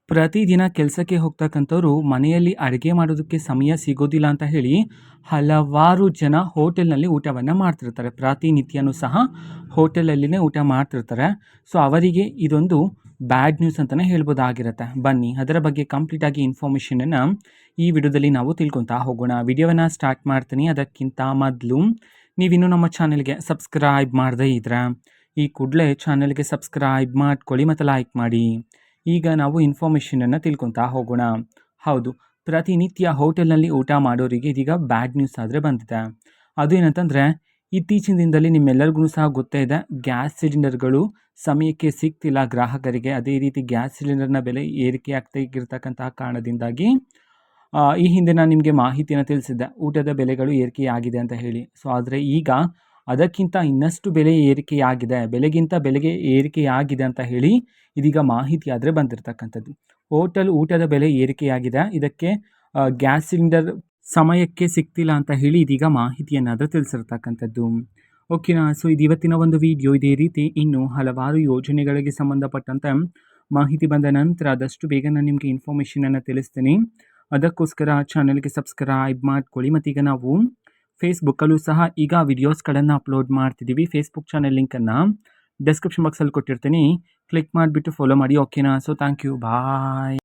ಪ್ರತಿದಿನ ಕೆಲಸಕ್ಕೆ ಹೋಗ್ತಕ್ಕಂಥವ್ರು ಮನೆಯಲ್ಲಿ ಅಡುಗೆ ಮಾಡೋದಕ್ಕೆ ಸಮಯ ಸಿಗೋದಿಲ್ಲ ಅಂತ ಹೇಳಿ ಹಲವಾರು ಜನ ಹೋಟೆಲ್‌ನಲ್ಲಿ ಊಟವನ್ನು ಮಾಡ್ತಿರ್ತಾರೆ. ಪ್ರತಿನಿತ್ಯನೂ ಸಹ ಹೋಟೆಲಲ್ಲಿನೇ ಊಟ ಮಾಡ್ತಿರ್ತಾರೆ. ಸೊ, ಅವರಿಗೆ ಇದೊಂದು ಬ್ಯಾಡ್ ನ್ಯೂಸ್ ಅಂತಲೇ ಹೇಳ್ಬೋದಾಗಿರುತ್ತೆ. ಬನ್ನಿ ಅದರ ಬಗ್ಗೆ ಕಂಪ್ಲೀಟಾಗಿ ಇನ್ಫಾರ್ಮೇಷನನ್ನು ಈ ವಿಡಿಯೋದಲ್ಲಿ ನಾವು ತಿಳ್ಕೊತಾ ಹೋಗೋಣ. ವಿಡಿಯೋವನ್ನು ಸ್ಟಾರ್ಟ್ ಮಾಡ್ತೀನಿ. ಅದಕ್ಕಿಂತ ಮೊದಲು ನೀವಿನ್ನೂ ನಮ್ಮ ಚಾನೆಲ್‌ಗೆ ಸಬ್ಸ್ಕ್ರೈಬ್ ಮಾಡದೇ ಇದ್ದರೆ ಈ ಕೂಡಲೇ ಚಾನೆಲ್‌ಗೆ ಸಬ್ಸ್ಕ್ರೈಬ್ ಮಾಡ್ಕೊಳ್ಳಿ ಮತ್ತು ಲೈಕ್ ಮಾಡಿ. ಈಗ ನಾವು ಇನ್ಫಾರ್ಮೇಷನನ್ನು ತಿಳ್ಕೊತಾ ಹೋಗೋಣ. ಹೌದು, ಪ್ರತಿನಿತ್ಯ ಹೋಟೆಲ್‌ನಲ್ಲಿ ಊಟ ಮಾಡೋರಿಗೆ ಇದೀಗ ಬ್ಯಾಡ್ ನ್ಯೂಸ್ ಆದರೆ ಬಂದಿದೆ. ಅದು ಏನಂತಂದರೆ, ಇತ್ತೀಚಿನ ದಿನದಲ್ಲಿ ನಿಮ್ಮೆಲ್ಲರಿಗೂ ಸಹ ಗೊತ್ತೇ ಇದೆ, ಗ್ಯಾಸ್ ಸಿಲಿಂಡರ್ಗಳು ಸಮಯಕ್ಕೆ ಸಿಗ್ತಿಲ್ಲ ಗ್ರಾಹಕರಿಗೆ. ಅದೇ ರೀತಿ ಗ್ಯಾಸ್ ಸಿಲಿಂಡರ್ನ ಬೆಲೆ ಏರಿಕೆ ಆಗ್ತಿರ್ತಕ್ಕಂತಹ ಕಾರಣದಿಂದಾಗಿ ಈ ಹಿಂದೆ ನಾನು ನಿಮಗೆ ಮಾಹಿತಿಯನ್ನು ತಿಳಿಸಿದ್ದೆ, ಊಟದ ಬೆಲೆಗಳು ಏರಿಕೆಯಾಗಿದೆ ಅಂತ ಹೇಳಿ. ಸೊ, ಆದರೆ ಈಗ ಅದಕ್ಕಿಂತ ಇನ್ನಷ್ಟು ಬೆಲೆ ಏರಿಕೆಯಾಗಿದೆ, ಬೆಲೆಗಿಂತ ಬೆಲೆಗೆ ಏರಿಕೆಯಾಗಿದೆ ಅಂತ ಹೇಳಿ ಇದೀಗ ಮಾಹಿತಿ ಆದರೆ ಬಂದಿರತಕ್ಕಂಥದ್ದು. ಹೋಟೆಲ್ ಊಟದ ಬೆಲೆ ಏರಿಕೆಯಾಗಿದೆ. ಇದಕ್ಕೆ ಗ್ಯಾಸ್ ಸಿಲಿಂಡರ್ ಸಮಯಕ್ಕೆ ಸಿಗ್ತಿಲ್ಲ ಅಂತ ಹೇಳಿ ಇದೀಗ ಮಾಹಿತಿಯನ್ನಾದರೂ ತಿಳಿಸಿರ್ತಕ್ಕಂಥದ್ದು. ಓಕೆನಾ? ಸೊ, ಇದು ಇವತ್ತಿನ ಒಂದು ವಿಡಿಯೋ. ಇದೇ ರೀತಿ ಇನ್ನೂ ಹಲವಾರು ಯೋಜನೆಗಳಿಗೆ ಸಂಬಂಧಪಟ್ಟಂತೆ ಮಾಹಿತಿ ಬಂದ ನಂತರ ಆದಷ್ಟು ಬೇಗ ನಾನು ನಿಮಗೆ ಇನ್ಫಾರ್ಮೇಷನನ್ನು ತಿಳಿಸ್ತೀನಿ. ಅದಕ್ಕೋಸ್ಕರ ಚಾನಲ್ಗೆ ಸಬ್ಸ್ಕ್ರೈಬ್ ಮಾಡ್ಕೊಳ್ಳಿ. ಮತ್ತೀಗ ನಾವು ಫೇಸ್ಬುಕ್ಕಲ್ಲೂ ಸಹ ಈಗ ವಿಡಿಯೋಸ್ಗಳನ್ನು ಅಪ್ಲೋಡ್ ಮಾಡ್ತಿದ್ದೀವಿ. ಫೇಸ್ಬುಕ್ ಚಾನಲ್ ಲಿಂಕನ್ನು ಡಿಸ್ಕ್ರಿಪ್ಷನ್ ಬಾಕ್ಸಲ್ಲಿ ಕೊಟ್ಟಿರ್ತೀನಿ. ಕ್ಲಿಕ್ ಮಾಡಿಬಿಟ್ಟು ಫಾಲೋ ಮಾಡಿ. ಓಕೆನಾ? So, thank you. ಬಾಯ್.